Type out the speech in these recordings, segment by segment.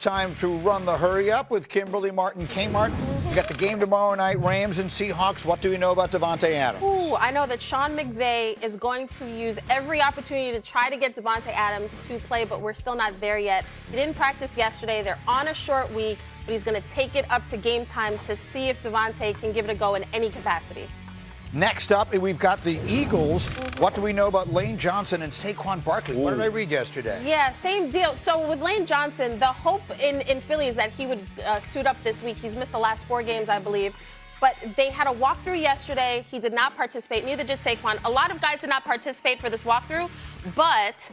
Time to run the hurry up with Kimberly Martin Kmart. We got the game tomorrow night, Rams and Seahawks. What do we know about Davante Adams? Ooh, I know that Sean McVay is going to use every opportunity to try to get Davante Adams to play, but we're still not there yet. He didn't practice yesterday. They're on a short week, but he's going to take it up to game time to see if Davante can give it a go in any capacity. Next up, we've got the Eagles. What do we know about Lane Johnson and Saquon Barkley? What did I read yesterday? Yeah, same deal. So with Lane Johnson, the hope in Philly is that he would suit up this week. He's missed the last 4 games, I believe. But they had a walkthrough yesterday. He did not participate. Neither did Saquon. A lot of guys did not participate for this walkthrough, but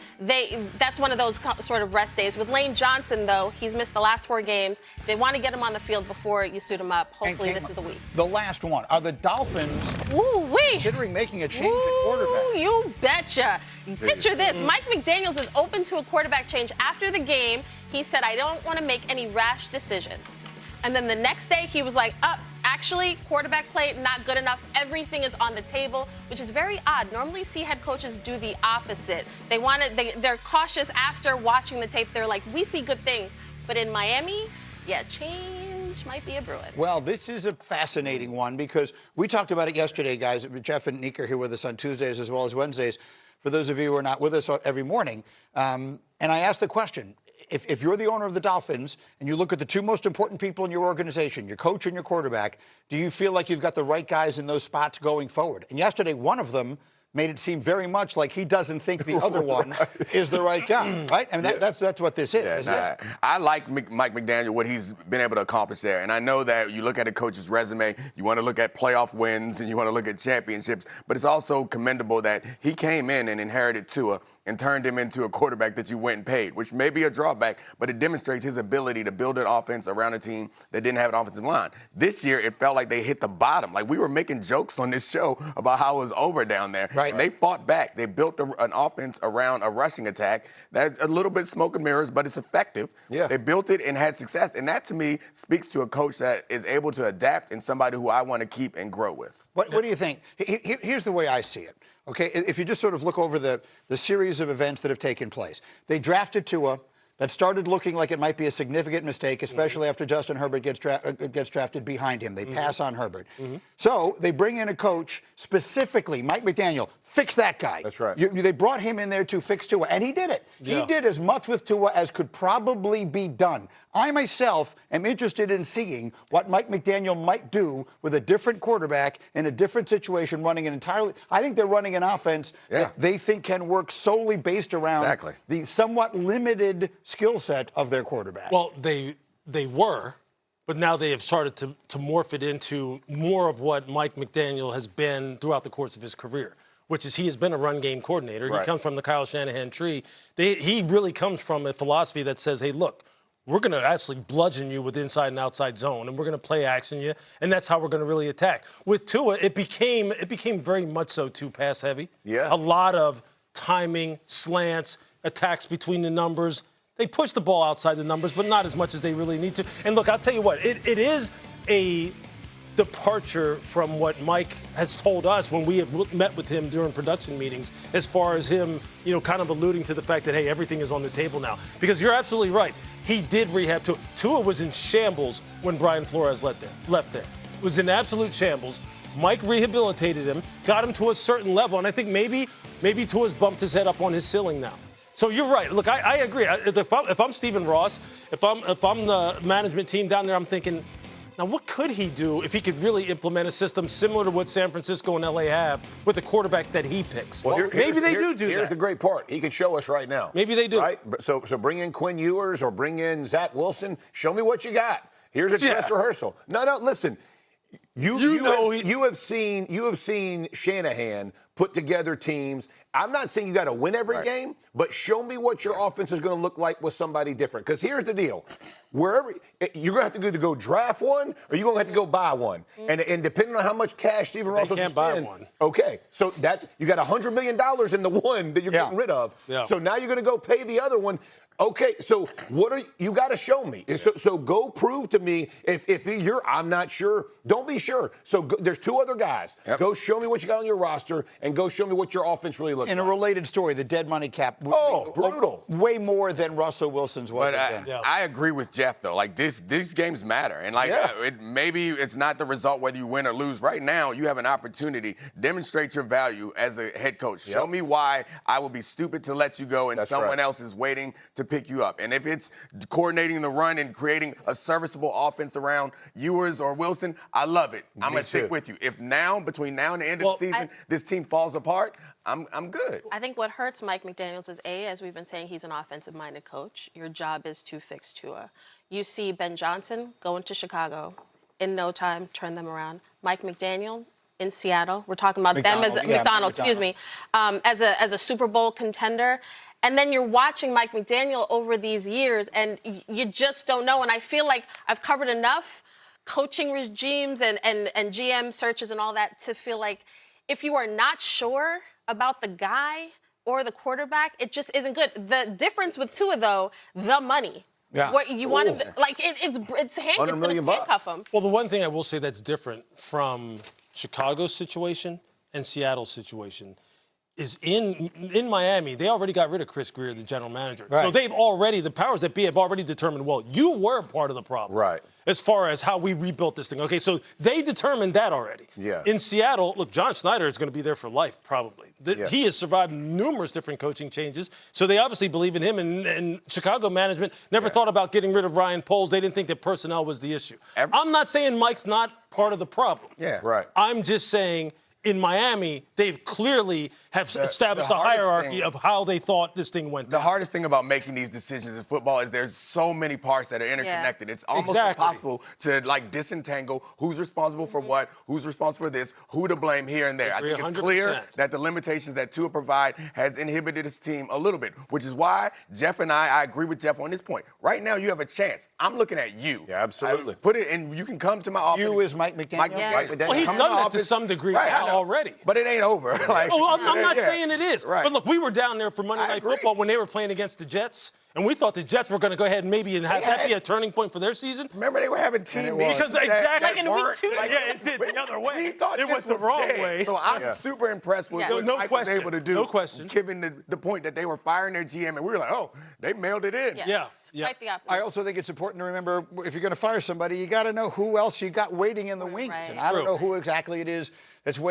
that's one of those sort of rest days. With Lane Johnson, though, he's missed the last 4 games. They want to get him on the field before you suit him up. Hopefully this is the week. The last one. Are the Dolphins considering making a change at quarterback? You betcha. Picture this. Mike McDaniels is open to a quarterback change. After the game, he said, I don't want to make any rash decisions. And then the next day, he was like, actually, quarterback play, not good enough. Everything is on the table, which is very odd. Normally, you see head coaches do the opposite. They're cautious after watching the tape. They're like, we see good things. But in Miami, yeah, change might be a brewing. Well, this is a fascinating one because we talked about it yesterday, guys. Jeff and Nick are here with us on Tuesdays as well as Wednesdays. For those of you who are not with us every morning, and I asked the question, if you're the owner of the Dolphins and you look at the 2 most important people in your organization, your coach and your quarterback, do you feel like you've got the right guys in those spots going forward? And yesterday, one of them made it seem very much like he doesn't think the other one is the right guy, right? I mean, that's what this is, isn't it? I like Mike McDaniel, what he's been able to accomplish there. And I know that you look at a coach's resume, you want to look at playoff wins and you want to look at championships, but it's also commendable that he came in and inherited Tua and turned him into a quarterback that you went and paid, which may be a drawback, but it demonstrates his ability to build an offense around a team that didn't have an offensive line. This year, it felt like they hit the bottom. Like, we were making jokes on this show about how it was over down there. Right. And they fought back. They built an offense around a rushing attack. That's a little bit smoke and mirrors, but it's effective. Yeah. They built it and had success. And that, to me, speaks to a coach that is able to adapt and somebody who I want to keep and grow with. What do you think? Here's the way I see it. Okay, if you just sort of look over the series of events that have taken place. They drafted Tua. That started looking like it might be a significant mistake, especially after Justin Herbert gets drafted behind him. They pass on Herbert. So they bring in a coach, specifically Mike McDaniel, fix that guy. That's right. They brought him in there to fix Tua, and he did it. Yeah. He did as much with Tua as could probably be done. I myself am interested in seeing what Mike McDaniel might do with a different quarterback in a different situation, running an entirely. I think they're running an offense that they think can work solely based around the somewhat limited skill set of their quarterback. Well, they were, but now they have started to morph it into more of what Mike McDaniel has been throughout the course of his career, which is he has been a run game coordinator. Right. He comes from the Kyle Shanahan tree. He really comes from a philosophy that says, hey, look, we're going to actually bludgeon you with inside and outside zone, and we're going to play action you, and that's how we're going to really attack. With Tua, it became very much so too pass heavy. Yeah. A lot of timing, slants, attacks between the numbers. They push the ball outside the numbers, but not as much as they really need to. And look, I'll tell you what, it is a departure from what Mike has told us when we have met with him during production meetings, as far as him, kind of alluding to the fact that, hey, everything is on the table now. Because you're absolutely right. He did rehab Tua. Tua was in shambles when Brian Flores left there. It was in absolute shambles. Mike rehabilitated him, got him to a certain level, and I think maybe Tua's bumped his head up on his ceiling now. So you're right. Look, I agree. If I'm Stephen Ross, if I'm the management team down there, I'm thinking, now what could he do if he could really implement a system similar to what San Francisco and LA have with a quarterback that he picks? Well, maybe they do that. Here's the great part. He can show us right now. Maybe they do. Right? So bring in Quinn Ewers or bring in Zach Wilson. Show me what you got. Here's a dress rehearsal. No, listen. You have seen Shanahan put together teams. I'm not saying you got to win every game, but show me what your offense is going to look like with somebody different. Because here's the deal: wherever you're going to have to either go draft one, or you're going to have to go buy one. And depending on how much cash Stephen Ross wants to spend, buy one. Okay, so you got $100 million in the one that you're getting rid of. Yeah. So now you're going to go pay the other one. Okay, so what are you got to show me? So go prove to me if I'm not sure. Don't be sure. So there's two other guys. Yep. Go show me what you got on your roster, and go show me what your offense really looks In like. a related story, the dead money cap. Brutal. Way more than Russell Wilson's was. But I agree with Jeff though. Like these games matter, and like maybe it's not the result whether you win or lose. Right now, you have an opportunity. Demonstrate your value as a head coach. Show me why I would be stupid to let you go, and someone else is waiting to pick you up. And if it's coordinating the run and creating a serviceable offense around Ewers or Wilson, I love it. I'm gonna stick with you. If between now and the end of the season, this team falls apart, I'm good. I think what hurts Mike McDaniels is, as we've been saying, he's an offensive-minded coach. Your job is to fix Tua. You see Ben Johnson going to Chicago. In no time, turn them around. Mike McDaniel in Seattle. We're talking about them as McDonald, excuse me, as a Super Bowl contender. And then you're watching Mike McDaniel over these years, and you just don't know. And I feel like I've covered enough coaching regimes and GM searches and all that to feel like if you are not sure about the guy or the quarterback, it just isn't good. The difference with Tua, though, the money. Yeah. What you want to, like, it's going to handcuff him. Well, the one thing I will say that's different from Chicago's situation and Seattle's situation is in Miami, they already got rid of Chris Greer, the general manager. Right. So the powers that be have already determined, well, you were part of the problem. Right. As far as how we rebuilt this thing. Okay, so they determined that already. Yeah. In Seattle, look, John Schneider is going to be there for life, probably. He has survived numerous different coaching changes, so they obviously believe in him, and Chicago management never thought about getting rid of Ryan Poles. They didn't think that personnel was the issue. I'm not saying Mike's not part of the problem. Yeah. Right. I'm just saying in Miami, they've clearly have established a hierarchy of how they thought this thing went. The hardest thing about making these decisions in football is there's so many parts that are interconnected. It's almost impossible to like disentangle who's responsible for what, who's responsible for this, who to blame here and there. I think it's clear that the limitations that Tua provide has inhibited his team a little bit, which is why Jeff and I agree with Jeff on this point. Right now, you have a chance. I'm looking at you. Yeah, absolutely. Put it, and you can come to my office. You is Mike McDaniel. Mike McDaniel. Well, he's done that to some degree already. But it ain't over. Like, I'm not saying it is. Right. But look, we were down there for Monday Night Football when they were playing against the Jets, and we thought the Jets were going to go ahead and maybe have that be a turning point for their season. Remember, they were having team meetings. Because exactly. Like in week 2. It did the other way. We thought it this went the was wrong dead. way. So I'm super impressed with what Mike was able to do. No question. Given the point that they were firing their GM, and we were like, oh, they mailed it in. Yes. Yeah. Quite the opposite. I also think it's important to remember if you're going to fire somebody, you got to know who else you got waiting in the wings. Right. And I don't know who exactly it is that's waiting